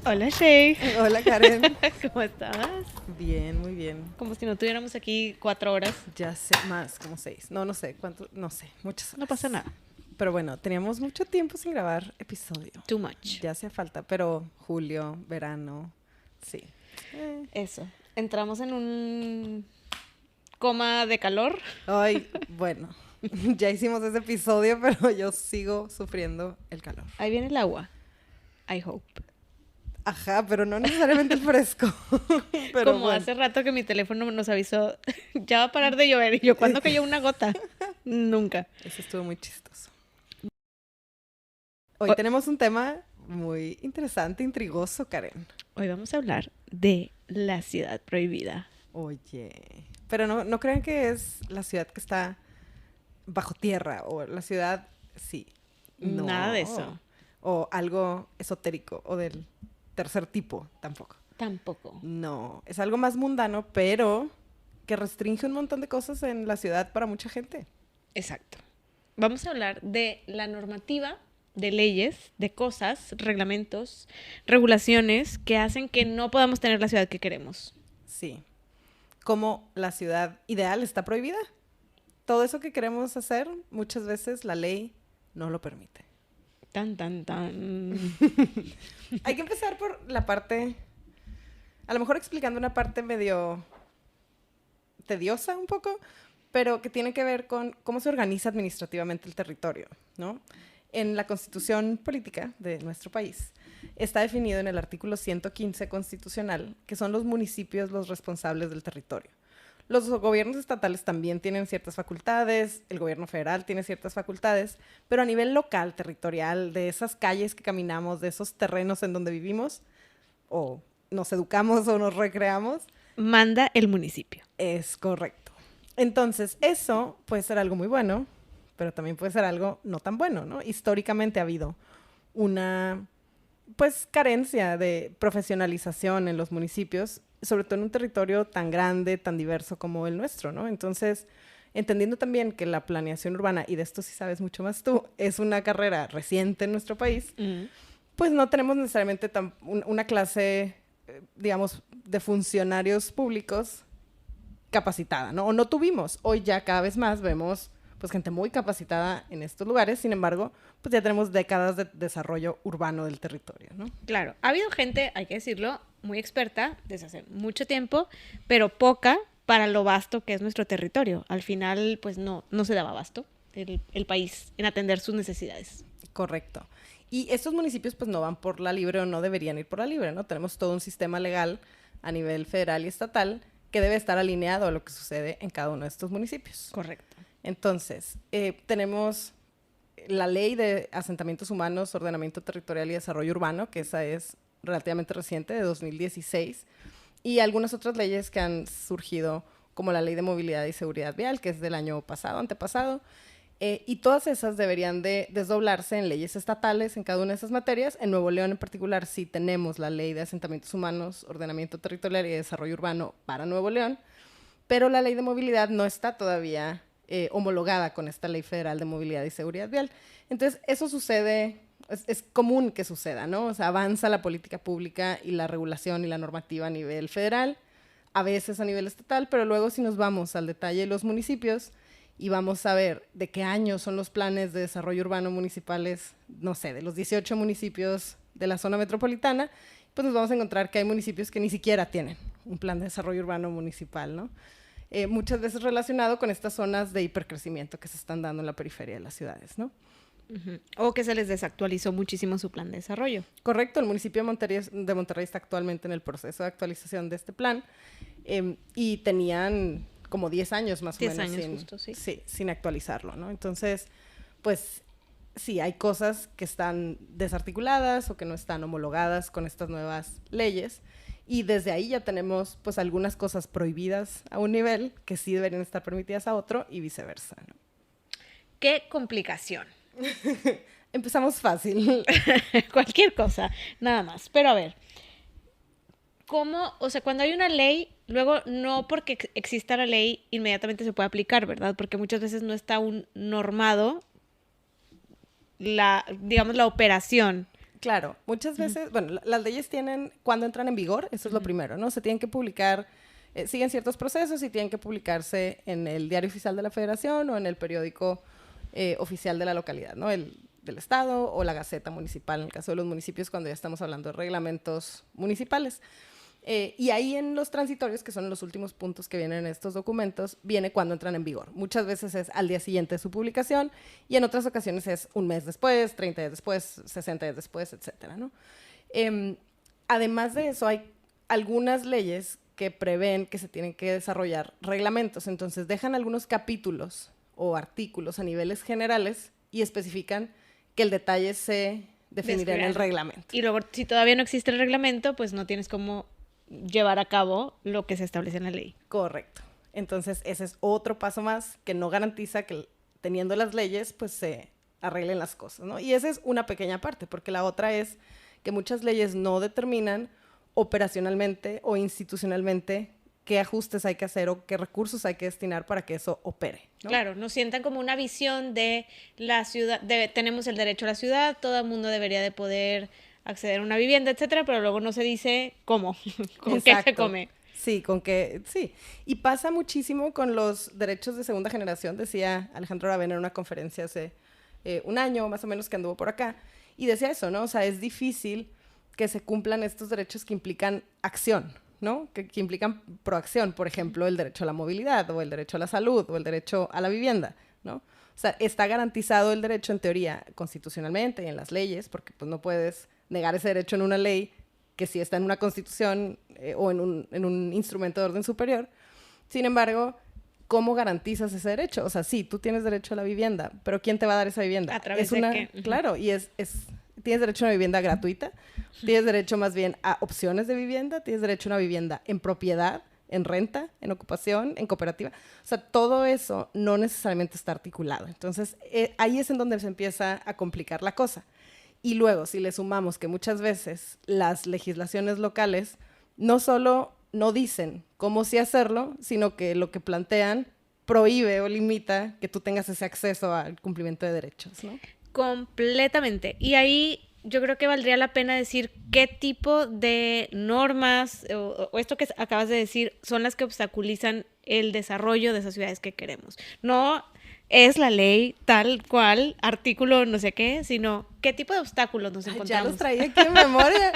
Hola, Shay. Hola, Karen. ¿Cómo estás? Bien, muy bien. Como si no tuviéramos aquí 4 horas. Ya sé, más, como 6. No, no sé, ¿cuánto? No sé, muchas No horas. pasa nada. Pero bueno, teníamos mucho tiempo sin grabar episodio. Too much. Ya hacía falta, pero julio, verano, sí. Eso. Entramos en un coma de calor. Ay, bueno, ya hicimos ese episodio, pero yo sigo sufriendo el calor. Ahí viene el agua. I hope. Ajá, pero no necesariamente el fresco. Pero Como bueno. hace rato que mi teléfono nos avisó, ya va a parar de llover. Y yo, ¿cuándo cayó una gota? Nunca. Eso estuvo muy chistoso. Hoy tenemos un tema muy interesante, intrigoso, Karen. Hoy vamos a hablar de la ciudad prohibida. Oye, pero no crean que es la ciudad que está bajo tierra o la ciudad, sí. No. Nada de eso. O algo esotérico o del tercer tipo, tampoco. Tampoco. No, es algo más mundano, pero que restringe un montón de cosas en la ciudad para mucha gente. Exacto. Vamos a hablar de la normativa, de leyes, de cosas, reglamentos, regulaciones que hacen que no podamos tener la ciudad que queremos. Sí. Como la ciudad ideal está prohibida. Todo eso que queremos hacer, muchas veces la ley no lo permite. Tan, tan, tan. Hay que empezar por la parte, a lo mejor explicando una parte medio tediosa un poco, pero que tiene que ver con cómo se organiza administrativamente el territorio, ¿no? En la Constitución política de nuestro país está definido en el artículo 115 constitucional que son los municipios los responsables del territorio. Los gobiernos estatales también tienen ciertas facultades, el gobierno federal tiene ciertas facultades, pero a nivel local, territorial, de esas calles que caminamos, de esos terrenos en donde vivimos, o nos educamos o nos recreamos, Manda el municipio. es correcto. Entonces, eso puede ser algo muy bueno, pero también puede ser algo no tan bueno, ¿no? Históricamente ha habido una, pues, carencia de profesionalización en los municipios, sobre todo en un territorio tan grande, tan diverso como el nuestro, ¿no? Entonces, entendiendo también que la planeación urbana, y de esto sí sabes mucho más tú, es una carrera reciente en nuestro país, pues no tenemos necesariamente una clase, digamos, de funcionarios públicos capacitada, ¿no? O no tuvimos. Hoy ya cada vez más vemos pues gente muy capacitada en estos lugares, sin embargo, pues ya tenemos décadas de desarrollo urbano del territorio, ¿no? Claro, ha habido gente, hay que decirlo, muy experta desde hace mucho tiempo, pero poca para lo vasto que es nuestro territorio. Al final, pues no se daba abasto el país en atender sus necesidades. Correcto. Y estos municipios pues no van por la libre o no deberían ir por la libre, ¿no? Tenemos todo un sistema legal a nivel federal y estatal que debe estar alineado a lo que sucede en cada uno de estos municipios. Correcto. Entonces, tenemos la Ley de Asentamientos Humanos, Ordenamiento Territorial y Desarrollo Urbano, que esa es relativamente reciente, de 2016, y algunas otras leyes que han surgido, como la Ley de Movilidad y Seguridad Vial, que es del año pasado, antepasado, y todas esas deberían de desdoblarse en leyes estatales en cada una de esas materias. En Nuevo León en particular sí tenemos la Ley de Asentamientos Humanos, Ordenamiento Territorial y Desarrollo Urbano para Nuevo León, pero la Ley de Movilidad no está todavía homologada con esta Ley Federal de Movilidad y Seguridad Vial. Entonces, eso sucede, es común que suceda, ¿no? O sea, avanza la política pública y la regulación y la normativa a nivel federal, a veces a nivel estatal, pero luego si nos vamos al detalle de los municipios y vamos a ver de qué año son los planes de desarrollo urbano municipales, no sé, de los 18 municipios de la zona metropolitana, pues nos vamos a encontrar que hay municipios que ni siquiera tienen un plan de desarrollo urbano municipal, ¿no? Muchas veces relacionado con estas zonas de hipercrecimiento que se están dando en la periferia de las ciudades, ¿no? O que se les desactualizó muchísimo su plan de desarrollo. Correcto, el municipio de Monterrey está actualmente en el proceso de actualización de este plan y tenían como 10 años más o 10 menos años justo, sí. Sí, sin actualizarlo, ¿no? Entonces, pues sí, hay cosas que están desarticuladas o que no están homologadas con estas nuevas leyes. Y desde ahí ya tenemos pues algunas cosas prohibidas a un nivel que sí deberían estar permitidas a otro y viceversa, ¿no? ¡Qué complicación! Empezamos fácil. Cualquier cosa, nada más. Pero a ver, ¿cómo? O sea, cuando hay una ley, luego no porque exista la ley inmediatamente se puede aplicar, ¿verdad? Porque muchas veces no está aún normado digamos, la operación Claro, muchas veces, bueno, las leyes tienen, cuando entran en vigor, eso es lo primero, ¿no? Se tienen que publicar, siguen ciertos procesos y tienen que publicarse en el Diario Oficial de la Federación o en el periódico oficial de la localidad, ¿no? Del estado o la Gaceta Municipal, en el caso de los municipios, cuando ya estamos hablando de reglamentos municipales. Y ahí en los transitorios, que son los últimos puntos que vienen en estos documentos, viene cuando entran en vigor. Muchas veces es al día siguiente de su publicación y en otras ocasiones es un mes después, 30 días después, 60 días después, etcétera, ¿no? Además de eso, hay algunas leyes que prevén que se tienen que desarrollar reglamentos. Entonces, dejan algunos capítulos o artículos a niveles generales y especifican que el detalle se definirá en el reglamento. Y luego, si todavía no existe el reglamento, pues no tienes cómo llevar a cabo lo que se establece en la ley. Correcto. Entonces, ese es otro paso más que no garantiza que teniendo las leyes, pues se arreglen las cosas, ¿no? Y esa es una pequeña parte, porque la otra es que muchas leyes no determinan operacionalmente o institucionalmente qué ajustes hay que hacer o qué recursos hay que destinar para que eso opere, ¿no? Claro, nos sientan como una visión de la ciudad, tenemos el derecho a la ciudad, todo el mundo debería de poder acceder a una vivienda, etcétera, pero luego no se dice cómo, con qué se come. Sí, sí. Y pasa muchísimo con los derechos de segunda generación, decía Alejandro Aravena en una conferencia hace un año más o menos que anduvo por acá, y decía eso, ¿no? O sea, es difícil que se cumplan estos derechos que implican acción, ¿no? Que implican proacción, por ejemplo, el derecho a la movilidad, o el derecho a la salud, o el derecho a la vivienda, ¿no? O sea, está garantizado el derecho en teoría constitucionalmente y en las leyes, porque pues no puedes negar ese derecho en una ley que sí está en una constitución o en un instrumento de orden superior. Sin embargo, ¿cómo garantizas ese derecho? O sea, sí, tú tienes derecho a la vivienda, pero ¿quién te va a dar esa vivienda? ¿A través de qué? Claro, y tienes derecho a una vivienda gratuita, tienes derecho más bien a opciones de vivienda, tienes derecho a una vivienda en propiedad, en renta, en ocupación, en cooperativa. O sea, todo eso no necesariamente está articulado. Entonces, ahí es en donde se empieza a complicar la cosa. Y luego, si le sumamos que muchas veces las legislaciones locales no solo no dicen cómo sí hacerlo, sino que lo que plantean prohíbe o limita que tú tengas ese acceso al cumplimiento de derechos, ¿no? Completamente. Y ahí yo creo que valdría la pena decir qué tipo de normas o esto que acabas de decir son las que obstaculizan el desarrollo de esas ciudades que queremos. No es la ley tal cual, artículo no sé qué, sino qué tipo de obstáculos nos encontramos. Ya los traía aquí en memoria.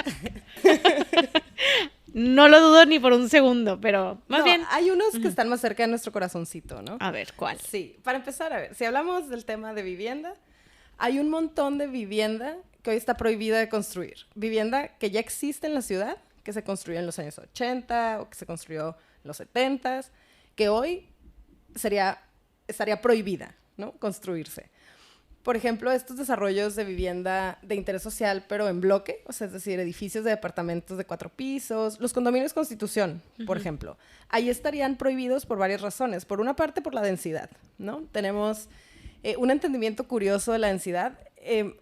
No lo dudo ni por un segundo, pero más bien... Hay unos que están más cerca de nuestro corazoncito, ¿no? A ver, ¿cuál? Sí, para empezar, a ver, si hablamos del tema de vivienda, hay un montón de vivienda que hoy está prohibida de construir. Vivienda que ya existe en la ciudad, que se construyó en los años 80 o que se construyó en los 70, que hoy estaría prohibida, ¿no? Construirse. Por ejemplo, estos desarrollos de vivienda de interés social, pero en bloque, o sea, es decir, edificios de departamentos de 4 pisos, los condominios Constitución, por ejemplo, ahí estarían prohibidos por varias razones. Por una parte, por la densidad, ¿no? Tenemos un entendimiento curioso de la densidad.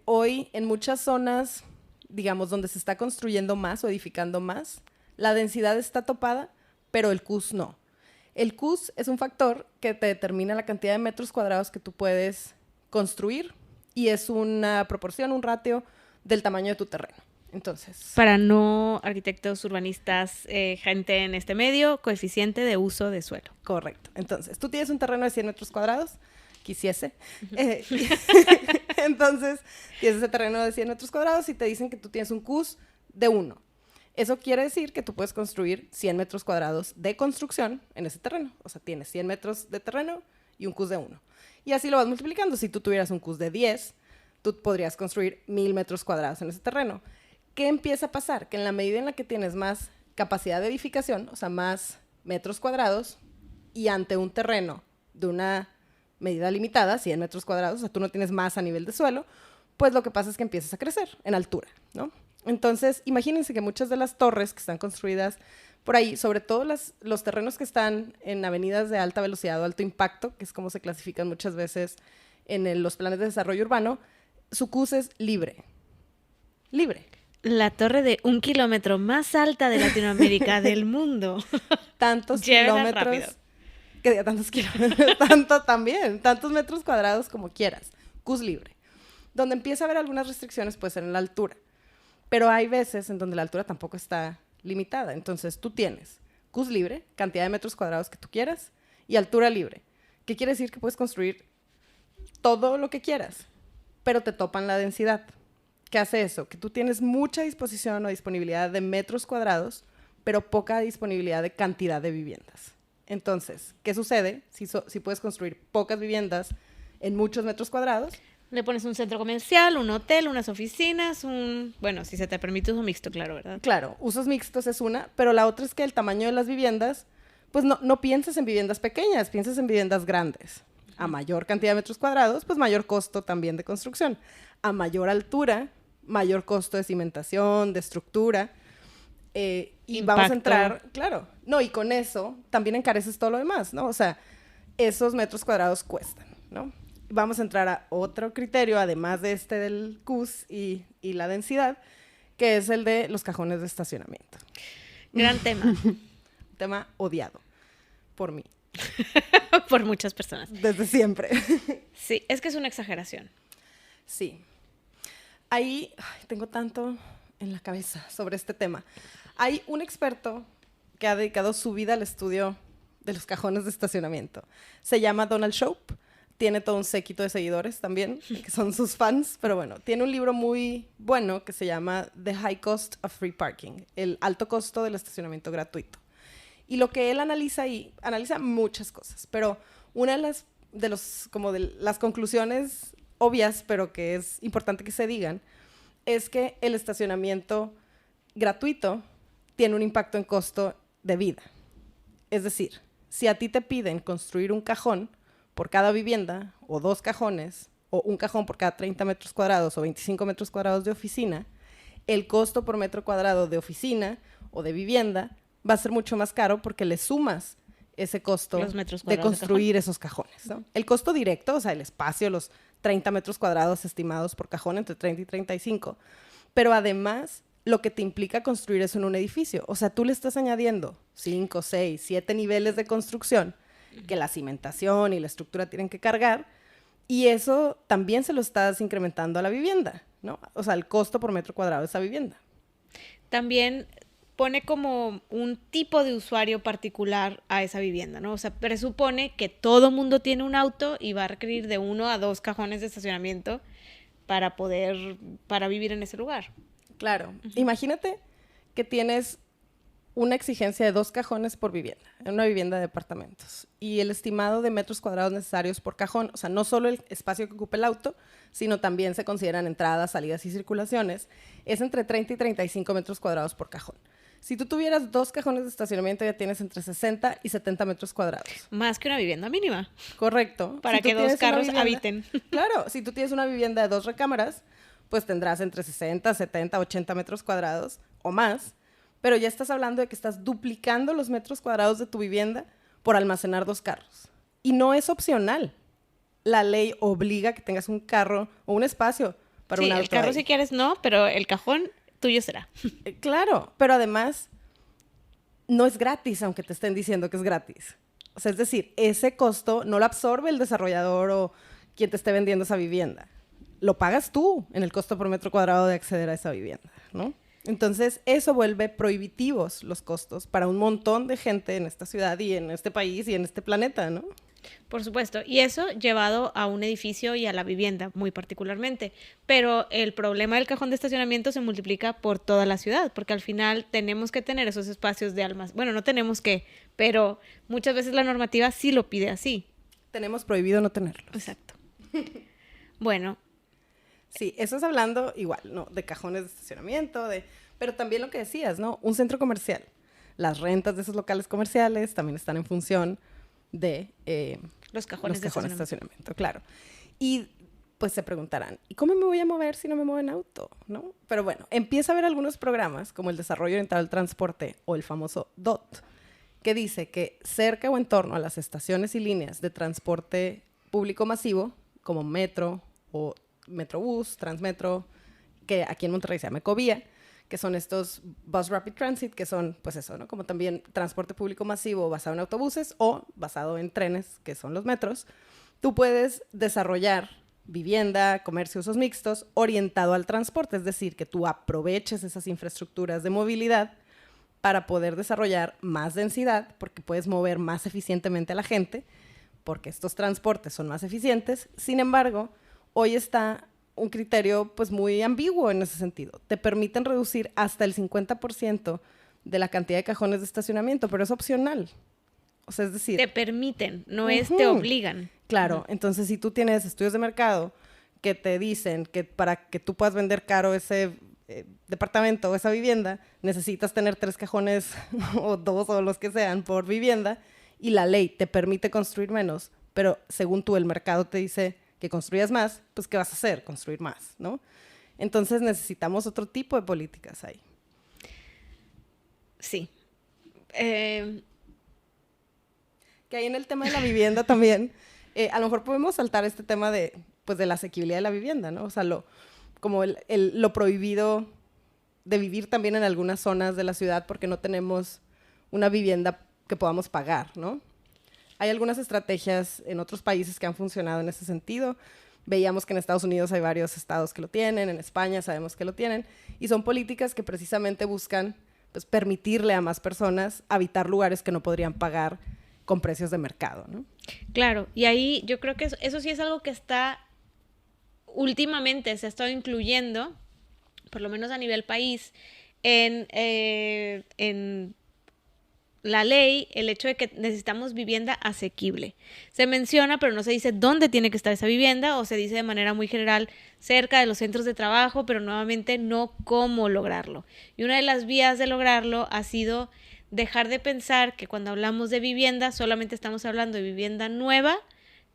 Hoy, en muchas zonas, digamos, donde se está construyendo más o edificando más, la densidad está topada, pero el CUS no. El CUS es un factor que te determina la cantidad de metros cuadrados que tú puedes construir y es una proporción, un ratio del tamaño de tu terreno. Entonces, para no arquitectos, urbanistas, gente en este medio, coeficiente de uso de suelo. Correcto. Entonces, tú tienes un terreno de 100 metros cuadrados, quisiese. Entonces, tienes ese terreno de 100 metros cuadrados y te dicen que tú tienes un CUS de 1. Eso quiere decir que tú puedes construir 100 metros cuadrados de construcción en ese terreno. O sea, tienes 100 metros de terreno y un CUS de 1. Y así lo vas multiplicando. Si tú tuvieras un CUS de 10, tú podrías construir 1000 metros cuadrados en ese terreno. ¿Qué empieza a pasar? Que en la medida en la que tienes más capacidad de edificación, o sea, más metros cuadrados, y ante un terreno de una medida limitada, 100 metros cuadrados, o sea, tú no tienes más a nivel de suelo, pues lo que pasa es que empiezas a crecer en altura, ¿no? Entonces, imagínense que muchas de las torres que están construidas por ahí, sobre todo los terrenos que están en avenidas de alta velocidad o alto impacto, que es como se clasifican muchas veces en los planes de desarrollo urbano, su CUS es libre. Libre. La torre de 1 kilómetro más alta de Latinoamérica del mundo. Tantos kilómetros. Que diga tantos kilómetros. Tantos metros cuadrados como quieras. CUS libre. Donde empieza a haber algunas restricciones puede ser en la altura. Pero hay veces en donde la altura tampoco está limitada. Entonces, tú tienes CUS libre, cantidad de metros cuadrados que tú quieras, y altura libre. ¿Qué quiere decir? Que puedes construir todo lo que quieras, pero te topan la densidad. ¿Qué hace eso? Que tú tienes mucha disposición o disponibilidad de metros cuadrados, pero poca disponibilidad de cantidad de viviendas. Entonces, ¿qué sucede si puedes construir pocas viviendas en muchos metros cuadrados? Le pones un centro comercial, un hotel, unas oficinas, bueno, si se te permite uso mixto, claro, ¿verdad? Claro, usos mixtos es una, pero la otra es que el tamaño de las viviendas, pues no pienses en viviendas pequeñas, pienses en viviendas grandes. A mayor cantidad de metros cuadrados, pues mayor costo también de construcción. A mayor altura, mayor costo de cimentación, de estructura. Y Impacto. vamos a entrar, claro, no, y con eso también encareces todo lo demás, ¿no? O sea, esos metros cuadrados cuestan, ¿no? Vamos a entrar a otro criterio, además de este del CUS y la densidad, que es el de los cajones de estacionamiento. Gran tema. Tema odiado por mí, Por muchas personas. desde siempre. Sí, es que es una exageración. Sí. Ahí tengo tanto en la cabeza sobre este tema. Hay un experto que ha dedicado su vida al estudio de los cajones de estacionamiento. Se llama Donald Shope. Tiene todo un séquito de seguidores también, que son sus fans. Pero bueno, tiene un libro muy bueno que se llama The High Cost of Free Parking, el alto costo del estacionamiento gratuito. Y lo que él analiza ahí, analiza muchas cosas, pero una de las conclusiones obvias, pero que es importante que se digan, es que el estacionamiento gratuito tiene un impacto en costo de vida. Es decir, si a ti te piden construir un cajón por cada vivienda, o 2 cajones, o un cajón por cada 30 metros cuadrados o 25 metros cuadrados de oficina, el costo por metro cuadrado de oficina o de vivienda va a ser mucho más caro porque le sumas ese costo de construir esos cajones, ¿no? El costo directo, o sea, el espacio, los 30 metros cuadrados estimados por cajón, entre 30 y 35, pero además lo que te implica construir eso en un edificio. O sea, tú le estás añadiendo 5, 6, 7 niveles de construcción que la cimentación y la estructura tienen que cargar, y eso también se lo estás incrementando a la vivienda, ¿no? O sea, el costo por metro cuadrado de esa vivienda. También pone como un tipo de usuario particular a esa vivienda, ¿no? O sea, presupone que todo mundo tiene un auto y va a requerir de 1 a 2 cajones de estacionamiento para vivir en ese lugar. Claro. Imagínate que tienes una exigencia de 2 cajones por vivienda, en una vivienda de departamentos, y el estimado de metros cuadrados necesarios por cajón, o sea, no solo el espacio que ocupa el auto, sino también se consideran entradas, salidas y circulaciones, es entre 30 y 35 metros cuadrados por cajón. Si tú tuvieras 2 cajones de estacionamiento, ya tienes entre 60 y 70 metros cuadrados. Más que una vivienda mínima. Correcto. Para que 2 carros habiten. Claro, si tú tienes una vivienda de 2 recámaras, pues tendrás entre 60, 70, 80 metros cuadrados o más, pero ya estás hablando de que estás duplicando los metros cuadrados de tu vivienda por almacenar 2 carros. Y no es opcional. La ley obliga a que tengas un carro o un espacio para un auto. Sí, el carro ahí. Si quieres no, pero el cajón tuyo será. Claro, pero además no es gratis, aunque te estén diciendo que es gratis. O sea, es decir, ese costo no lo absorbe el desarrollador o quien te esté vendiendo esa vivienda. Lo pagas tú en el costo por metro cuadrado de acceder a esa vivienda, ¿no? Entonces, eso vuelve prohibitivos los costos para un montón de gente en esta ciudad y en este país y en este planeta, ¿no? Por supuesto, y eso llevado a un edificio y a la vivienda muy particularmente, pero el problema del cajón de estacionamiento se multiplica por toda la ciudad, porque al final tenemos que tener esos espacios de almacenamiento, bueno, no tenemos que, pero muchas veces la normativa sí lo pide así. Tenemos prohibido no tenerlo. Exacto. Bueno. Sí, eso es hablando igual, ¿no? De cajones de estacionamiento, pero también lo que decías, ¿no? Un centro comercial. Las rentas de esos locales comerciales también están en función de los cajones de estacionamiento, claro. Y pues se preguntarán, ¿y cómo me voy a mover si no me muevo en auto? ¿No? Pero bueno, empieza a haber algunos programas como el Desarrollo Orientado al Transporte o el famoso DOT, que dice que cerca o en torno a las estaciones y líneas de transporte público masivo, como metro o Metrobús, Transmetro, que aquí en Monterrey se llama Ecovía, que son estos Bus Rapid Transit, que son, pues eso, ¿no? Como también transporte público masivo basado en autobuses o basado en trenes, que son los metros. Tú puedes desarrollar vivienda, comercio, usos mixtos, orientado al transporte, es decir, que tú aproveches esas infraestructuras de movilidad para poder desarrollar más densidad, porque puedes mover más eficientemente a la gente, porque estos transportes son más eficientes. Sin embargo, hoy está un criterio pues muy ambiguo en ese sentido. Te permiten reducir hasta el 50% de la cantidad de cajones de estacionamiento, pero es opcional. O sea, es decir... Te permiten, no es te obligan. Claro, entonces si tú tienes estudios de mercado que te dicen que para que tú puedas vender caro ese departamento o esa vivienda, necesitas tener 3 cajones o 2 o los que sean por vivienda, y la ley te permite construir menos, pero según tú el mercado te dice que construyas más, pues ¿qué vas a hacer? Construir más, ¿no? Entonces necesitamos otro tipo de políticas ahí. Sí. Que ahí en el tema de la vivienda también, a lo mejor podemos saltar este tema de, pues, de la asequibilidad de la vivienda, ¿no? O sea, lo prohibido de vivir también en algunas zonas de la ciudad porque no tenemos una vivienda que podamos pagar, ¿no? Hay algunas estrategias en otros países que han funcionado en ese sentido. Veíamos que en Estados Unidos hay varios estados que lo tienen, en España sabemos que lo tienen, y son políticas que precisamente buscan pues, permitirle a más personas habitar lugares que no podrían pagar con precios de mercado, ¿no? Claro, y ahí yo creo que eso sí es algo que está últimamente se ha estado incluyendo, por lo menos a nivel país, en la ley, el hecho de que necesitamos vivienda asequible. Se menciona, pero no se dice dónde tiene que estar esa vivienda, o se dice de manera muy general cerca de los centros de trabajo, pero nuevamente no cómo lograrlo. Y una de las vías de lograrlo ha sido dejar de pensar que cuando hablamos de vivienda solamente estamos hablando de vivienda nueva,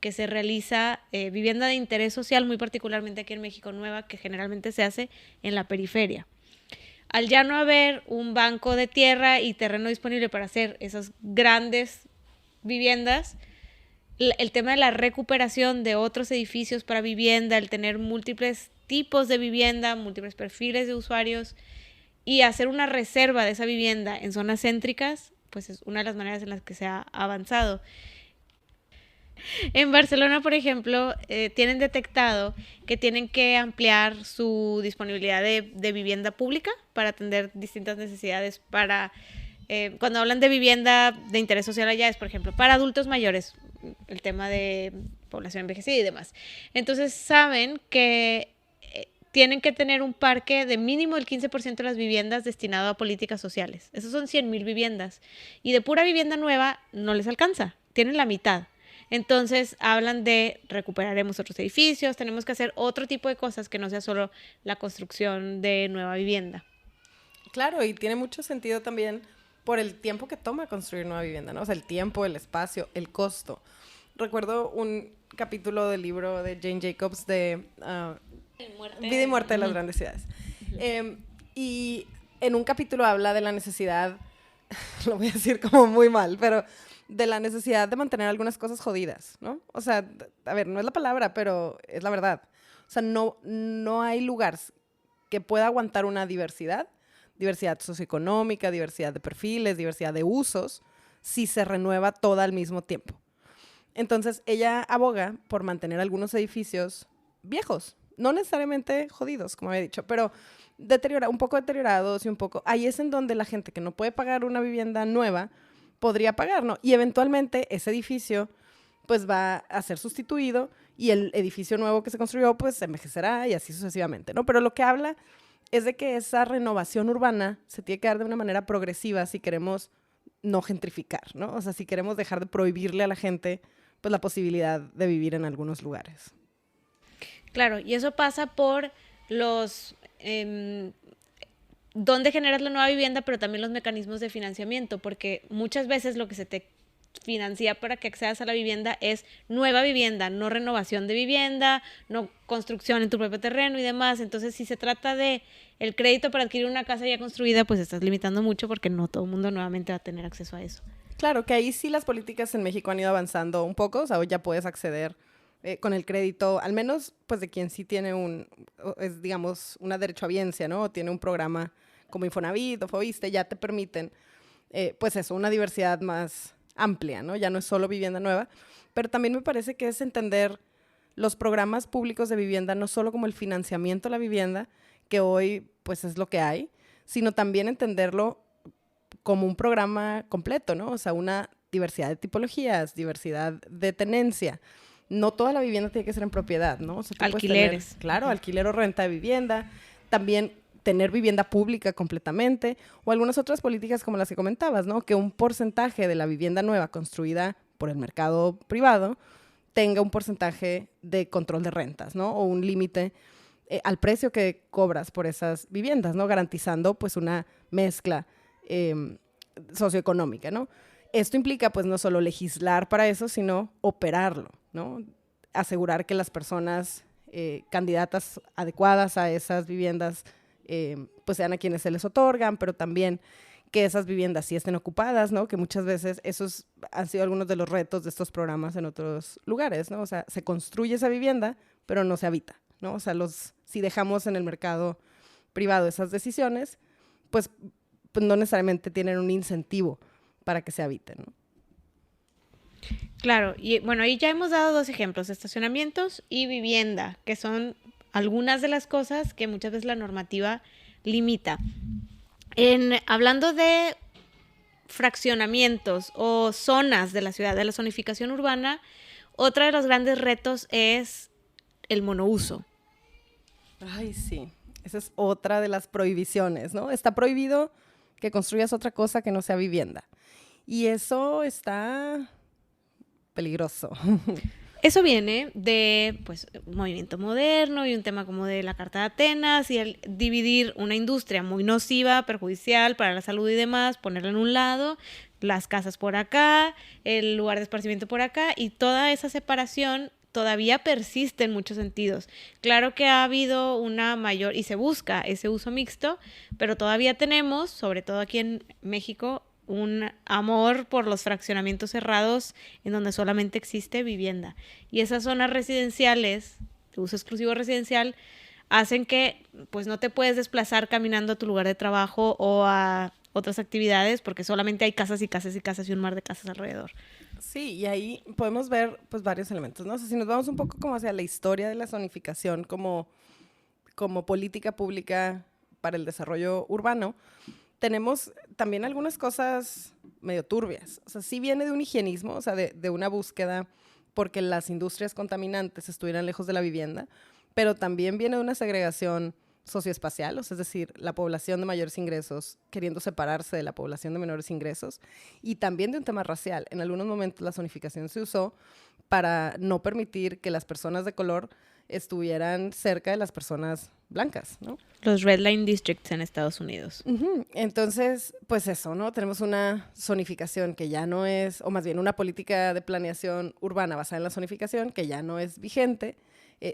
que se realiza, vivienda de interés social, muy particularmente aquí en México nueva, que generalmente se hace en la periferia. Al ya no haber un banco de tierra y terreno disponible para hacer esas grandes viviendas, el tema de la recuperación de otros edificios para vivienda, el tener múltiples tipos de vivienda, múltiples perfiles de usuarios y hacer una reserva de esa vivienda en zonas céntricas, pues es una de las maneras en las que se ha avanzado. En Barcelona, por ejemplo, tienen detectado que tienen que ampliar su disponibilidad de vivienda pública para atender distintas necesidades. Cuando hablan de vivienda de interés social allá es, por ejemplo, para adultos mayores, el tema de población envejecida y demás. Entonces saben que tienen que tener un parque de mínimo el 15% de las viviendas destinado a políticas sociales. Esos son 100,000 viviendas. Y de pura vivienda nueva no les alcanza, tienen la mitad. Entonces hablan de recuperaremos otros edificios, tenemos que hacer otro tipo de cosas que no sea solo la construcción de nueva vivienda. Claro, y tiene mucho sentido también por el tiempo que toma construir nueva vivienda, ¿no? O sea, el tiempo, el espacio, el costo. Recuerdo un capítulo del libro de Jane Jacobs de Vida y muerte de las grandes ciudades. Y en un capítulo habla de la necesidad, lo voy a decir como muy mal, pero de la necesidad de mantener algunas cosas jodidas, ¿no? O sea, a ver, no es la palabra, pero es la verdad. O sea, no hay lugar que pueda aguantar una diversidad socioeconómica, diversidad de perfiles, diversidad de usos, si se renueva toda al mismo tiempo. Entonces, ella aboga por mantener algunos edificios viejos, no necesariamente jodidos, como había dicho, pero un poco deteriorados y un poco... Ahí es en donde la gente que no puede pagar una vivienda nueva podría pagar, ¿no? Y eventualmente ese edificio pues va a ser sustituido y el edificio nuevo que se construyó pues se envejecerá y así sucesivamente, ¿no? Pero lo que habla es de que esa renovación urbana se tiene que dar de una manera progresiva si queremos no gentrificar, ¿no? O sea, si queremos dejar de prohibirle a la gente pues la posibilidad de vivir en algunos lugares. Claro, y eso pasa por los... dónde generas la nueva vivienda, pero también los mecanismos de financiamiento, porque muchas veces lo que se te financia para que accedas a la vivienda es nueva vivienda, no renovación de vivienda, no construcción en tu propio terreno y demás. Entonces, si se trata de el crédito para adquirir una casa ya construida, pues estás limitando mucho porque no todo el mundo nuevamente va a tener acceso a eso. Claro, que ahí sí las políticas en México han ido avanzando un poco, o sea, hoy ya puedes acceder con el crédito, al menos pues de quien sí tiene es digamos una derechohabiencia, ¿no? O tiene un programa como Infonavit o Foviste, ya te permiten pues eso, una diversidad más amplia, ¿no? Ya no es solo vivienda nueva, pero también me parece que es entender los programas públicos de vivienda, no solo como el financiamiento de la vivienda, que hoy pues es lo que hay, sino también entenderlo como un programa completo, ¿no? O sea, una diversidad de tipologías, diversidad de tenencia. No toda la vivienda tiene que ser en propiedad, ¿no? O sea, tú Alquileres. puedes tener, claro, alquiler o renta de vivienda, también tener vivienda pública completamente, o algunas otras políticas como las que comentabas, ¿no? Que un porcentaje de la vivienda nueva construida por el mercado privado tenga un porcentaje de control de rentas, ¿no? O un límite al precio que cobras por esas viviendas, ¿no? Garantizando pues una mezcla socioeconómica, ¿no? Esto implica pues no solo legislar para eso, sino operarlo, ¿no? Asegurar que las personas candidatas adecuadas a esas viviendas pues sean a quienes se les otorgan, pero también que esas viviendas sí estén ocupadas, ¿no? Que muchas veces esos han sido algunos de los retos de estos programas en otros lugares, ¿no? O sea, se construye esa vivienda, pero no se habita, ¿no? O sea, si dejamos en el mercado privado esas decisiones, pues no necesariamente tienen un incentivo para que se habiten, ¿no? Claro, y bueno, ahí ya hemos dado 2 ejemplos, estacionamientos y vivienda, que son algunas de las cosas que muchas veces la normativa limita. Hablando de fraccionamientos o zonas de la ciudad, de la zonificación urbana, otro de los grandes retos es el monouso. Ay, sí. Esa es otra de las prohibiciones, ¿no? Está prohibido que construyas otra cosa que no sea vivienda. Y eso está peligroso. Eso viene de, pues, un movimiento moderno y un tema como de la Carta de Atenas y el dividir una industria muy nociva, perjudicial para la salud y demás, ponerla en un lado, las casas por acá, el lugar de esparcimiento por acá, y toda esa separación todavía persiste en muchos sentidos. Claro que ha habido una mayor, y se busca ese uso mixto, pero todavía tenemos, sobre todo aquí en México, un amor por los fraccionamientos cerrados en donde solamente existe vivienda. Y esas zonas residenciales, de uso exclusivo residencial, hacen que pues no te puedes desplazar caminando a tu lugar de trabajo o a otras actividades porque solamente hay casas y casas y casas y un mar de casas alrededor. Sí, y ahí podemos ver pues varios elementos, ¿no? O sea, si nos vamos un poco como hacia la historia de la zonificación como política pública para el desarrollo urbano, tenemos también algunas cosas medio turbias. O sea, sí viene de un higienismo, o sea, de una búsqueda porque las industrias contaminantes estuvieran lejos de la vivienda, pero también viene de una segregación socioespacial, o sea, es decir, la población de mayores ingresos queriendo separarse de la población de menores ingresos, y también de un tema racial. En algunos momentos la zonificación se usó para no permitir que las personas de color estuvieran cerca de las personas blancas, ¿no? Los Red Line Districts en Estados Unidos. Entonces, pues eso, ¿no? Tenemos una zonificación que ya no es, o más bien una política de planeación urbana basada en la zonificación que ya no es vigente.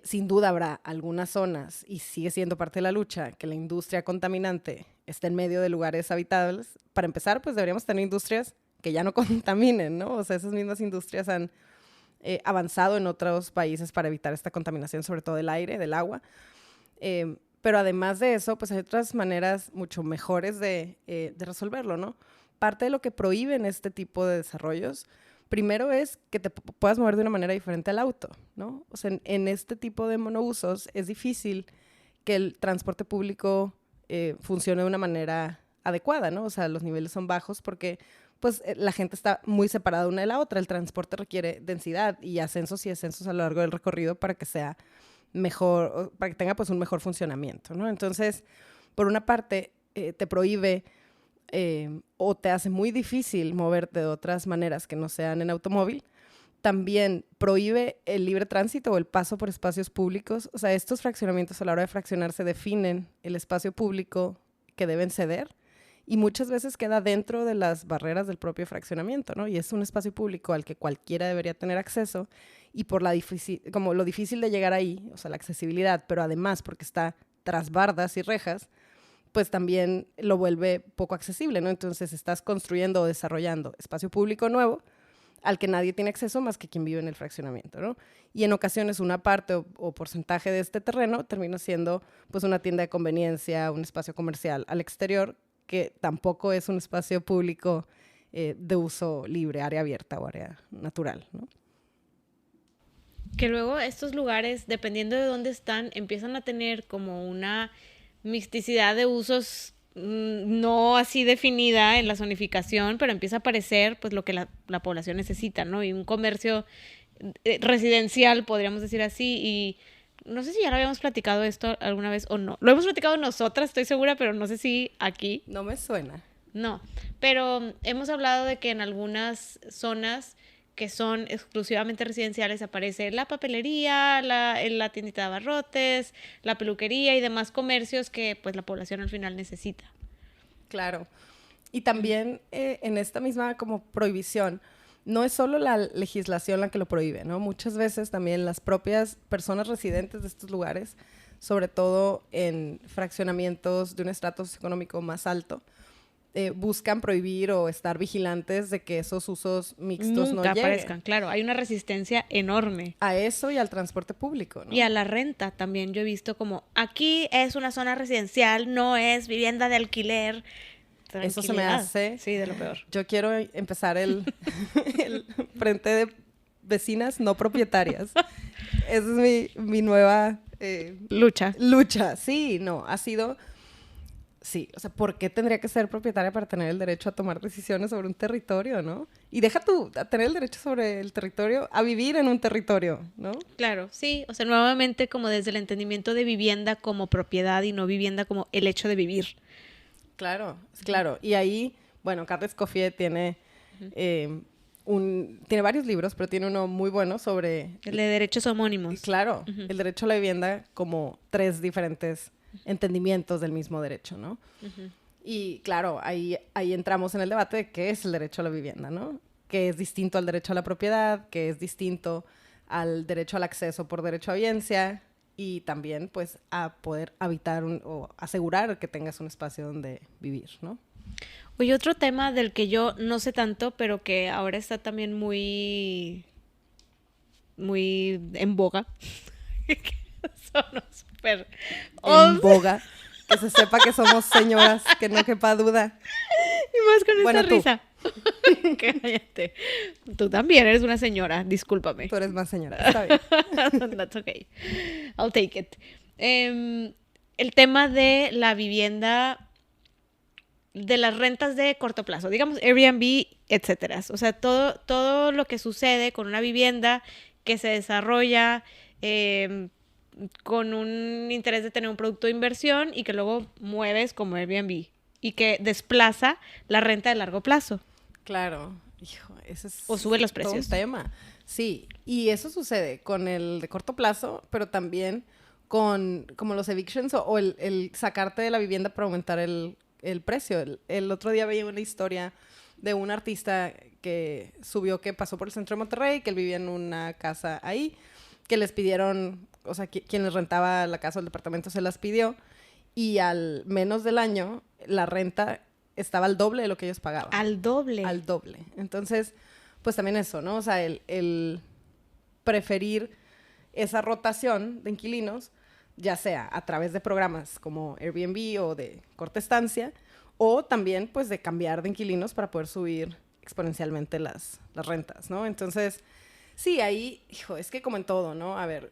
Sin duda habrá algunas zonas, y sigue siendo parte de la lucha, que la industria contaminante esté en medio de lugares habitables. Para empezar, pues deberíamos tener industrias que ya no contaminen, ¿no? O sea, esas mismas industrias han avanzado en otros países para evitar esta contaminación, sobre todo del aire, del agua. Pero además de eso, pues hay otras maneras mucho mejores de resolverlo, ¿no? Parte de lo que prohíben este tipo de desarrollos, primero es que te puedas mover de una manera diferente al auto, ¿no? O sea, en este tipo de monousos es difícil que el transporte público funcione de una manera adecuada, ¿no? O sea, los niveles son bajos porque pues la gente está muy separada una de la otra. El transporte requiere densidad y ascensos y descensos a lo largo del recorrido para que sea mejor, para que tenga pues un mejor funcionamiento, ¿no? Entonces, por una parte, te prohíbe o te hace muy difícil moverte de otras maneras que no sean en automóvil. También prohíbe el libre tránsito o el paso por espacios públicos. O sea, estos fraccionamientos a la hora de fraccionarse definen el espacio público que deben ceder y muchas veces queda dentro de las barreras del propio fraccionamiento, ¿no? Y es un espacio público al que cualquiera debería tener acceso y por como lo difícil de llegar ahí, o sea, la accesibilidad, pero además porque está tras bardas y rejas, pues también lo vuelve poco accesible, ¿no? Entonces estás construyendo o desarrollando espacio público nuevo al que nadie tiene acceso más que quien vive en el fraccionamiento, ¿no? Y en ocasiones una parte o porcentaje de este terreno termina siendo pues una tienda de conveniencia, un espacio comercial al exterior, que tampoco es un espacio público de uso libre, área abierta o área natural, ¿no? Que luego estos lugares, dependiendo de dónde están, empiezan a tener como una misticidad de usos no así definida en la zonificación, pero empieza a aparecer pues lo que la población necesita, ¿no? Y un comercio residencial, podríamos decir así, y no sé si ya lo habíamos platicado esto alguna vez o no. Lo hemos platicado nosotras, estoy segura, pero no sé si aquí. No me suena. No, pero hemos hablado de que en algunas zonas que son exclusivamente residenciales aparece la papelería, la tiendita de abarrotes, la peluquería y demás comercios que pues la población al final necesita. Claro. Y también en esta misma como prohibición, no es solo la legislación la que lo prohíbe, ¿no? Muchas veces también las propias personas residentes de estos lugares, sobre todo en fraccionamientos de un estrato socioeconómico más alto, buscan prohibir o estar vigilantes de que esos usos mixtos Nunca no lleguen. aparezcan, claro. Hay una resistencia enorme. A eso y al transporte público, ¿no? Y a la renta también yo he visto como, aquí es una zona residencial, no es vivienda de alquiler. Eso se me hace. Sí, de lo peor. Yo quiero empezar el frente de vecinas no propietarias. Esa es mi nueva lucha. Sí, no, ha sido... Sí, o sea, ¿por qué tendría que ser propietaria para tener el derecho a tomar decisiones sobre un territorio, no? Y deja tú, a tener el derecho sobre el territorio, a vivir en un territorio, ¿no? Claro, sí. O sea, nuevamente como desde el entendimiento de vivienda como propiedad y no vivienda como el hecho de vivir. Claro, claro. Y ahí, bueno, Carles Coffier tiene tiene varios libros, pero tiene uno muy bueno sobre... El de derechos homónimos. Claro, el derecho a la vivienda como 3 diferentes entendimientos del mismo derecho, ¿no? Y claro, ahí entramos en el debate de qué es el derecho a la vivienda, ¿no? Que es distinto al derecho a la propiedad, que es distinto al derecho al acceso por derecho a audiencia y también, pues, a poder habitar o asegurar que tengas un espacio donde vivir, ¿no? Oye, otro tema del que yo no sé tanto, pero que ahora está también muy en boga. Son súper... En boga. Que se sepa que somos señoras, que no quepa duda. Y más con bueno, esta risa. Cállate. Tú también eres una señora, discúlpame. Tú eres más señora, está bien. That's okay. I'll take it. El tema de la vivienda, de las rentas de corto plazo, digamos Airbnb, etcétera. O sea, todo lo que sucede con una vivienda que se desarrolla con un interés de tener un producto de inversión y que luego mueves como Airbnb y que desplaza la renta de largo plazo. Claro, hijo, eso es... O sube los precios. Todo un tema. Sí, y eso sucede con el de corto plazo, pero también con como los evictions o el sacarte de la vivienda para aumentar el precio. El otro día veía una historia de un artista que subió que pasó por el centro de Monterrey, que él vivía en una casa ahí, que les pidieron, o sea, quien les rentaba la casa o el departamento se las pidió, y al menos del año la renta estaba al doble de lo que ellos pagaban. Al doble. Al doble. Entonces, pues también eso, ¿no? O sea, el preferir esa rotación de inquilinos, ya sea a través de programas como Airbnb o de corta estancia, o también, pues, de cambiar de inquilinos para poder subir exponencialmente las rentas, ¿no? Entonces, sí, ahí, hijo, es que como en todo, ¿no? A ver,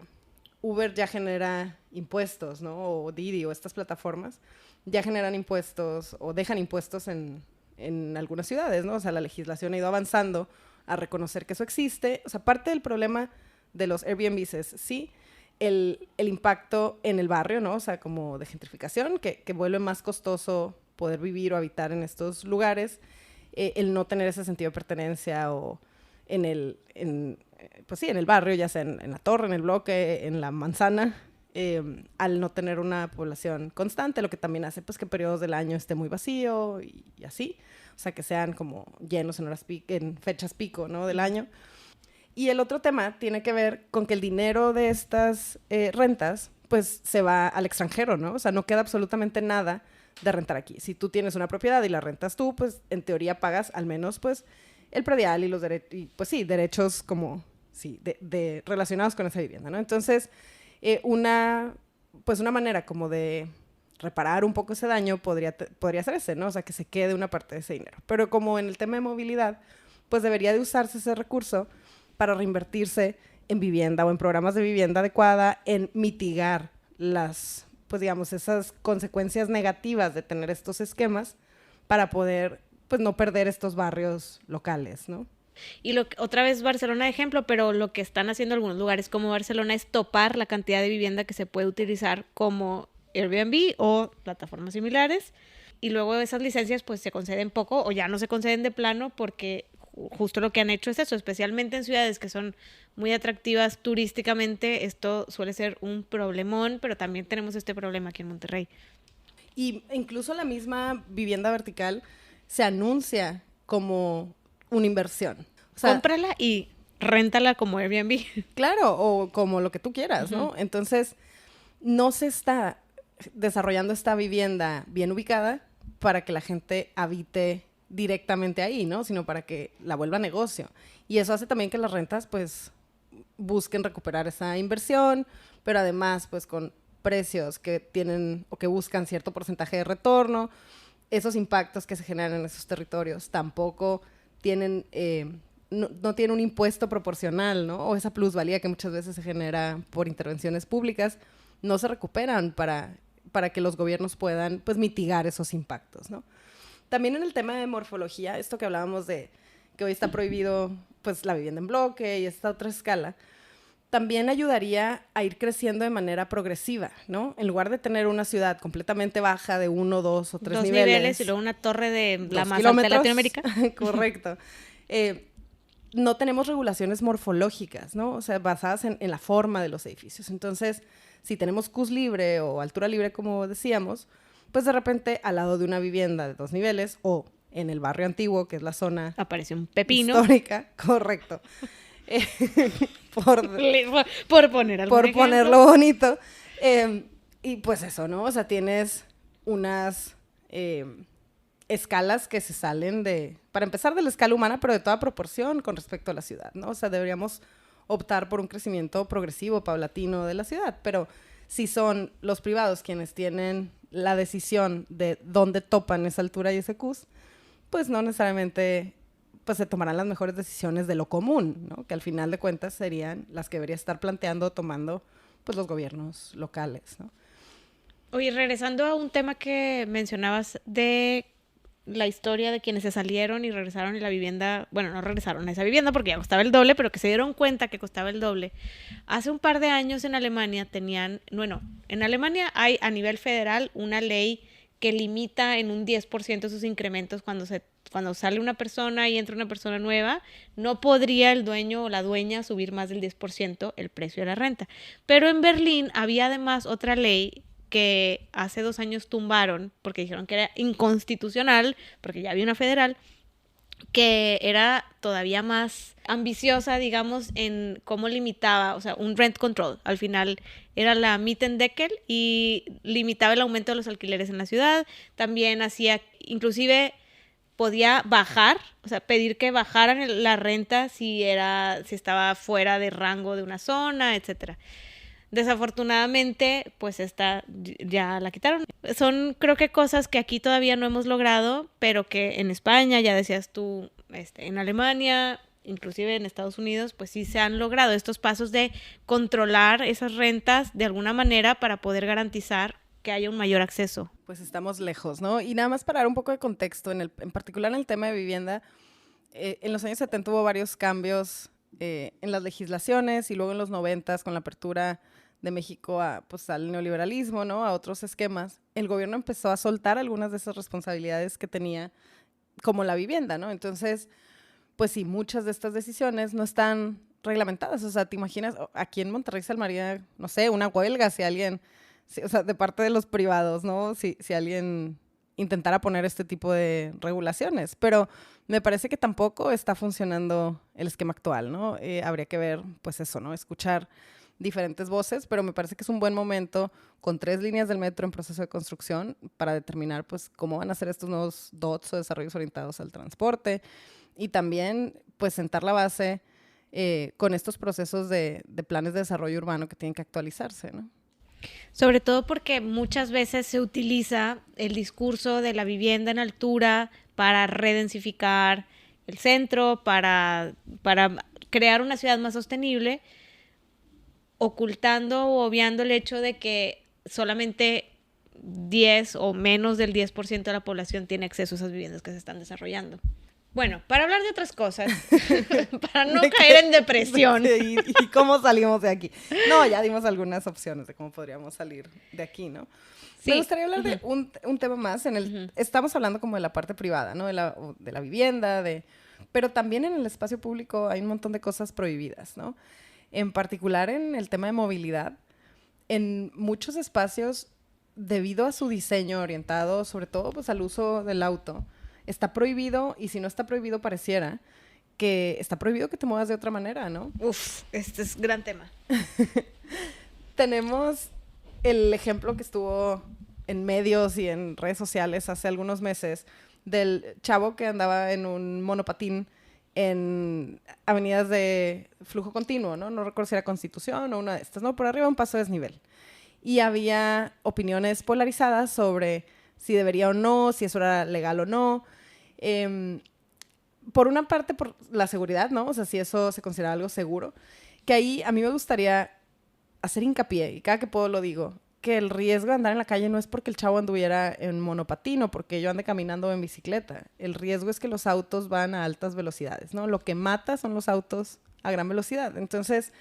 Uber ya genera impuestos, ¿no? O Didi o estas plataformas ya generan impuestos o dejan impuestos en algunas ciudades, ¿no? O sea, la legislación ha ido avanzando a reconocer que eso existe. O sea, parte del problema de los Airbnbs es, sí, el impacto en el barrio, ¿no? O sea, como de gentrificación, que vuelve más costoso poder vivir o habitar en estos lugares, el no tener ese sentido de pertenencia o pues sí, en el barrio, ya sea en la torre, en el bloque, en la manzana, al no tener una población constante, lo que también hace pues que periodos del año esté muy vacío y así, o sea, que sean como llenos en fechas pico, ¿no? Del año. Y el otro tema tiene que ver con que el dinero de estas rentas pues se va al extranjero, ¿no? O sea, no queda absolutamente nada de rentar aquí. Si tú tienes una propiedad y la rentas tú, pues en teoría pagas al menos pues el predial y los pues sí, derechos como, sí, relacionados con esa vivienda, ¿no? Entonces, una manera como de reparar un poco ese daño podría ser ese, ¿no? O sea, que se quede una parte de ese dinero. Pero como en el tema de movilidad, pues debería de usarse ese recurso para reinvertirse en vivienda o en programas de vivienda adecuada, en mitigar las, pues digamos, esas consecuencias negativas de tener estos esquemas para poder, pues no perder estos barrios locales, ¿no? Y otra vez Barcelona de ejemplo, pero lo que están haciendo algunos lugares como Barcelona es topar la cantidad de vivienda que se puede utilizar como Airbnb o plataformas similares, y luego esas licencias pues se conceden poco o ya no se conceden de plano, porque justo lo que han hecho es eso, especialmente en ciudades que son muy atractivas turísticamente. Esto suele ser un problemón, pero también tenemos este problema aquí en Monterrey. Y incluso la misma vivienda vertical se anuncia como una inversión. O sea, cómprala y réntala como Airbnb. Claro, o como lo que tú quieras, ¿no? Entonces, no se está desarrollando esta vivienda bien ubicada para que la gente habite directamente ahí, ¿no? Sino para que la vuelva negocio. Y eso hace también que las rentas, pues, busquen recuperar esa inversión, pero además, pues, con precios que tienen o que buscan cierto porcentaje de retorno. Esos impactos que se generan en esos territorios tampoco tienen, no tienen un impuesto proporcional, ¿no? O esa plusvalía que muchas veces se genera por intervenciones públicas, no se recuperan para que los gobiernos puedan, pues, mitigar esos impactos, ¿no? También en el tema de morfología, esto que hablábamos de que hoy está prohibido, pues, la vivienda en bloque y esta otra escala, también ayudaría a ir creciendo de manera progresiva, ¿no? En lugar de tener una ciudad completamente baja de 1, 2 o 3 niveles. 2 niveles y luego una torre de la más alta de Latinoamérica. Correcto. No tenemos regulaciones morfológicas, ¿no? O sea, basadas en la forma de los edificios. Entonces, si tenemos CUS libre o altura libre, como decíamos, pues de repente al lado de una vivienda de 2 niveles o en el barrio antiguo, que es la zona... aparece un pepino. Histórica, correcto. por poner algún ejemplo. Ponerlo bonito. Y pues eso, ¿no? O sea, tienes unas escalas que se salen para empezar, de la escala humana, pero de toda proporción con respecto a la ciudad, ¿no? O sea, deberíamos optar por un crecimiento progresivo, paulatino de la ciudad, pero si son los privados quienes tienen la decisión de dónde topan esa altura y ese CUS, pues no necesariamente pues se tomarán las mejores decisiones de lo común, ¿no? Que al final de cuentas serían las que debería estar planteando, tomando, pues, los gobiernos locales, ¿no? Oye, regresando a un tema que mencionabas de la historia de quienes se salieron y regresaron y la vivienda, bueno, no regresaron a esa vivienda porque ya costaba el doble, pero que se dieron cuenta que costaba el doble. Hace un par de años en Alemania en Alemania hay a nivel federal una ley que limita en un 10% sus incrementos cuando sale una persona y entra una persona nueva. No podría el dueño o la dueña subir más del 10% el precio de la renta. Pero en Berlín había además otra ley que hace 2 años tumbaron porque dijeron que era inconstitucional, porque ya había una federal, que era todavía más ambiciosa, digamos, en cómo limitaba, o sea, un rent control. Al final era la Mietendeckel y limitaba el aumento de los alquileres en la ciudad. También inclusive podía bajar, o sea, pedir que bajaran la renta si estaba fuera de rango de una zona, etcétera. Desafortunadamente, pues esta ya la quitaron. Son, creo que, cosas que aquí todavía no hemos logrado, pero que en España, ya decías tú, en Alemania, inclusive en Estados Unidos, pues sí se han logrado estos pasos de controlar esas rentas de alguna manera para poder garantizar que haya un mayor acceso. Pues estamos lejos, ¿no? Y nada más para dar un poco de contexto, en particular en el tema de vivienda, en los años 70 hubo varios cambios en las legislaciones y luego en los 90 con la apertura de México pues, al neoliberalismo, ¿no? A otros esquemas. El gobierno empezó a soltar algunas de esas responsabilidades que tenía, como la vivienda, ¿no? Entonces, pues sí, muchas de estas decisiones no están reglamentadas. O sea, ¿te imaginas? Aquí en Monterrey se armaría, no sé, una huelga si alguien, o sea, de parte de los privados, ¿no? Si alguien intentara poner este tipo de regulaciones. Pero me parece que tampoco está funcionando el esquema actual, ¿no? Habría que ver, pues eso, ¿no? Escuchar diferentes voces, pero me parece que es un buen momento con 3 líneas del metro en proceso de construcción para determinar, pues, cómo van a ser estos nuevos DOTs o desarrollos orientados al transporte y también, pues, sentar la base con estos procesos de planes de desarrollo urbano que tienen que actualizarse, ¿no? Sobre todo porque muchas veces se utiliza el discurso de la vivienda en altura para redensificar el centro, para crear una ciudad más sostenible, ocultando o obviando el hecho de que solamente 10 o menos del 10% de la población tiene acceso a esas viviendas que se están desarrollando. Bueno, para hablar de otras cosas, para no caer en depresión. ¿Y cómo salimos de aquí? No, ya dimos algunas opciones de cómo podríamos salir de aquí, ¿no? Sí. Me gustaría hablar de un tema más. Estamos hablando como de la parte privada, ¿no? De la vivienda, pero también en el espacio público hay un montón de cosas prohibidas, ¿no? En particular en el tema de movilidad. En muchos espacios, debido a su diseño orientado sobre todo pues, al uso del auto, está prohibido, y si no está prohibido, pareciera que está prohibido que te muevas de otra manera, ¿no? Uf, este es gran tema. Tenemos el ejemplo que estuvo en medios y en redes sociales hace algunos meses del chavo que andaba en un monopatín en avenidas de flujo continuo, ¿no? No recuerdo si era Constitución o una de estas, ¿no? Por arriba un paso de desnivel. Y había opiniones polarizadas sobre si debería o no, si eso era legal o no. Por una parte, por la seguridad, ¿no? O sea, si eso se considera algo seguro. Que ahí a mí me gustaría hacer hincapié, y cada que puedo lo digo, que el riesgo de andar en la calle no es porque el chavo anduviera en monopatín o porque yo ande caminando en bicicleta. El riesgo es que los autos van a altas velocidades, ¿no? Lo que mata son los autos a gran velocidad. Entonces,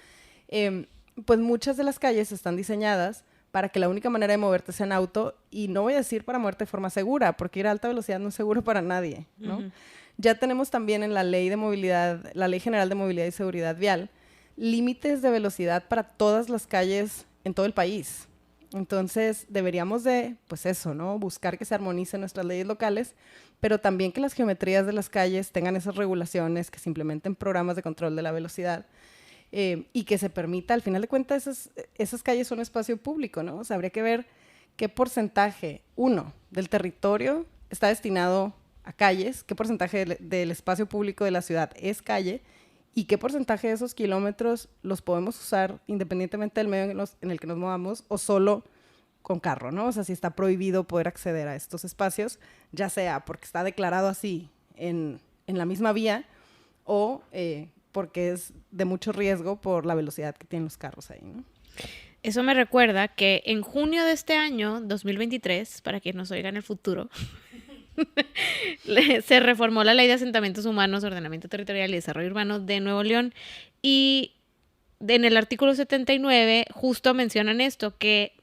pues muchas de las calles están diseñadas para que la única manera de moverte sea en auto, y no voy a decir para moverte de forma segura, porque ir a alta velocidad no es seguro para nadie, ¿no? Uh-huh. Ya tenemos también en la Ley de Movilidad, la Ley General de Movilidad y Seguridad Vial, límites de velocidad para todas las calles en todo el país. Entonces, deberíamos de, pues eso, ¿no? Buscar que se armonicen nuestras leyes locales, pero también que las geometrías de las calles tengan esas regulaciones, que se implementen programas de control de la velocidad, y que se permita, al final de cuentas, esas calles son espacio público, ¿no? O sea, habría que ver qué porcentaje, del territorio está destinado a calles, qué porcentaje del espacio público de la ciudad es calle, y qué porcentaje de esos kilómetros los podemos usar independientemente del medio en el que nos movamos, o solo con carro, ¿no? O sea, si está prohibido poder acceder a estos espacios, ya sea porque está declarado así en la misma vía, o porque es de mucho riesgo por la velocidad que tienen los carros ahí, ¿no? Eso me recuerda que en junio de este año, 2023, para quienes nos oigan en el futuro, se reformó la Ley de Asentamientos Humanos, Ordenamiento Territorial y Desarrollo Urbano de Nuevo León, y en el artículo 79 justo mencionan esto, que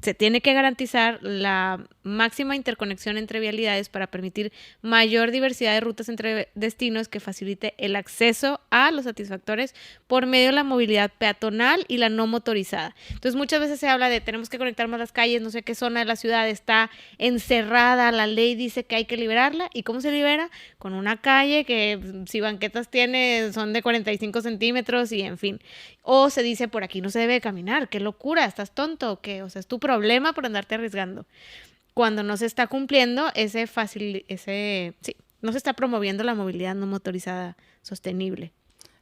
se tiene que garantizar la máxima interconexión entre vialidades para permitir mayor diversidad de rutas entre destinos que facilite el acceso a los satisfactores por medio de la movilidad peatonal y la no motorizada. Entonces, muchas veces se habla de tenemos que conectar más las calles, no sé qué zona de la ciudad está encerrada, la ley dice que hay que liberarla. ¿Y cómo se libera? Con una calle que si banquetas tiene son de 45 centímetros y en fin. O se dice por aquí no se debe caminar, qué locura, estás tonto o qué, o sea, es tu problema por andarte arriesgando. Cuando no se está cumpliendo no se está promoviendo la movilidad no motorizada sostenible.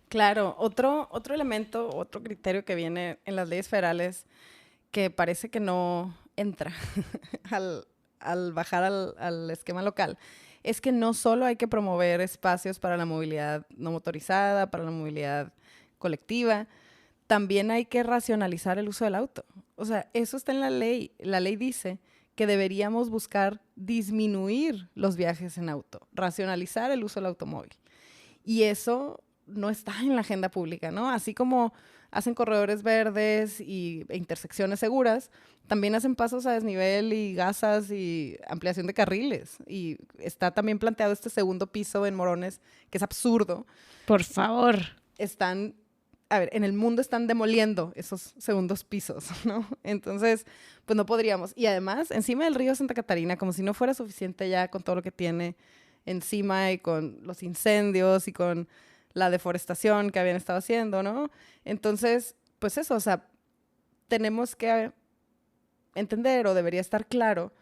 Claro, otro elemento, otro criterio que viene en las leyes federales que parece que no entra al bajar al esquema local, es que no solo hay que promover espacios para la movilidad no motorizada, para la movilidad colectiva, también hay que racionalizar el uso del auto. O sea, eso está en la ley. La ley dice que deberíamos buscar disminuir los viajes en auto, racionalizar el uso del automóvil. Y eso no está en la agenda pública, ¿no? Así como hacen corredores verdes e intersecciones seguras, también hacen pasos a desnivel y gasas y ampliación de carriles. Y está también planteado este segundo piso en Morones, que es absurdo. Por favor. En el mundo están demoliendo esos segundos pisos, ¿no? Entonces, pues no podríamos. Y además, encima del río Santa Catarina, como si no fuera suficiente ya con todo lo que tiene encima y con los incendios y con la deforestación que habían estado haciendo, ¿no? Entonces, pues eso, o sea, tenemos que entender, o debería estar claro,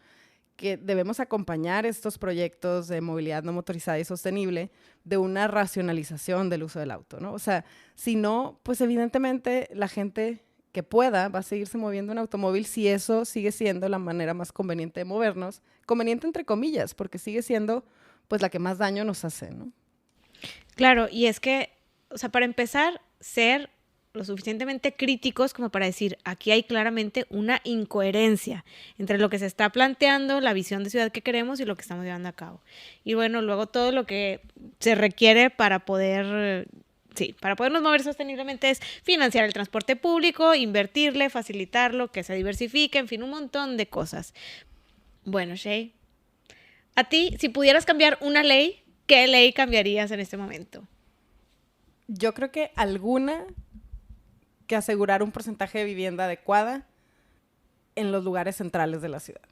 que debemos acompañar estos proyectos de movilidad no motorizada y sostenible de una racionalización del uso del auto, ¿no? O sea, si no, pues evidentemente la gente que pueda va a seguirse moviendo en automóvil si eso sigue siendo la manera más conveniente de movernos, conveniente entre comillas, porque sigue siendo pues la que más daño nos hace, ¿no? Claro, y es que, o sea, para empezar, ser lo suficientemente críticos como para decir, aquí hay claramente una incoherencia entre lo que se está planteando, la visión de ciudad que queremos y lo que estamos llevando a cabo. Y bueno, luego todo lo que se requiere para poder... Sí, para podernos mover sosteniblemente es financiar el transporte público, invertirle, facilitarlo, que se diversifique, en fin, un montón de cosas. Bueno, Shay, a ti, si pudieras cambiar una ley, ¿qué ley cambiarías en este momento? Yo creo que alguna que asegurar un porcentaje de vivienda adecuada en los lugares centrales de la ciudad.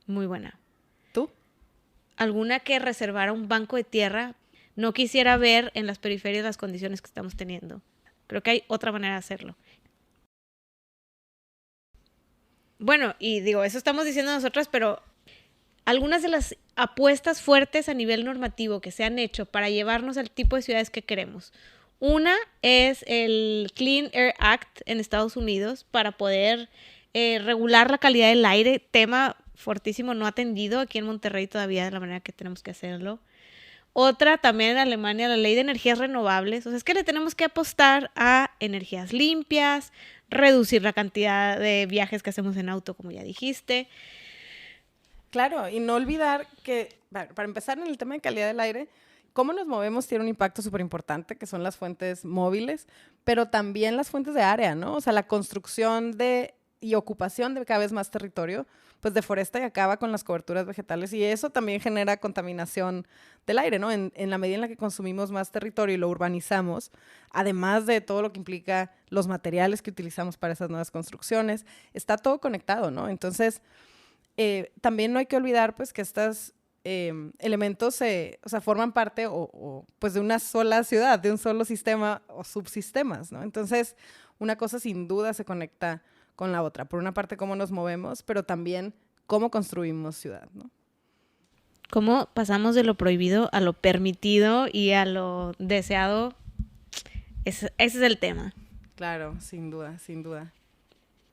Muy buena. ¿Tú? Alguna que reservara un banco de tierra. No quisiera ver en las periferias las condiciones que estamos teniendo. Creo que hay otra manera de hacerlo. Bueno, y digo, eso estamos diciendo nosotras, pero algunas de las apuestas fuertes a nivel normativo que se han hecho para llevarnos al tipo de ciudades que queremos. Una es el Clean Air Act en Estados Unidos para poder regular la calidad del aire, tema fortísimo no atendido aquí en Monterrey todavía de la manera que tenemos que hacerlo. Otra también en Alemania, la ley de energías renovables. O sea, es que le tenemos que apostar a energías limpias, reducir la cantidad de viajes que hacemos en auto, como ya dijiste. Claro, y no olvidar que, para empezar en el tema de calidad del aire, cómo nos movemos tiene un impacto súper importante, que son las fuentes móviles, pero también las fuentes de área, ¿no? O sea, la construcción y ocupación de cada vez más territorio, pues deforesta y acaba con las coberturas vegetales y eso también genera contaminación del aire, ¿no? En la medida en la que consumimos más territorio y lo urbanizamos, además de todo lo que implica los materiales que utilizamos para esas nuevas construcciones, está todo conectado, ¿no? Entonces, también no hay que olvidar, pues, que estos elementos, o sea, forman parte pues, de una sola ciudad, de un solo sistema o subsistemas, ¿no? Entonces, una cosa sin duda se conecta con la otra. Por una parte, cómo nos movemos, pero también cómo construimos ciudad, ¿no? Cómo pasamos de lo prohibido a lo permitido y a lo deseado. Ese es el tema. Claro, sin duda, sin duda.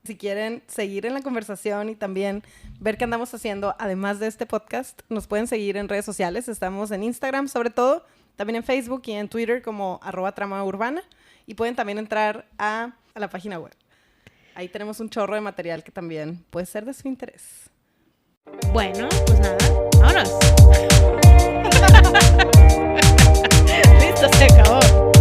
Si quieren seguir en la conversación y también ver qué andamos haciendo, además de este podcast, nos pueden seguir en redes sociales. Estamos en Instagram, sobre todo, también en Facebook y en Twitter como @tramaurbana. Y pueden también entrar a la página web. Ahí tenemos un chorro de material que también puede ser de su interés. Bueno, pues nada, vámonos. Listo, se acabó.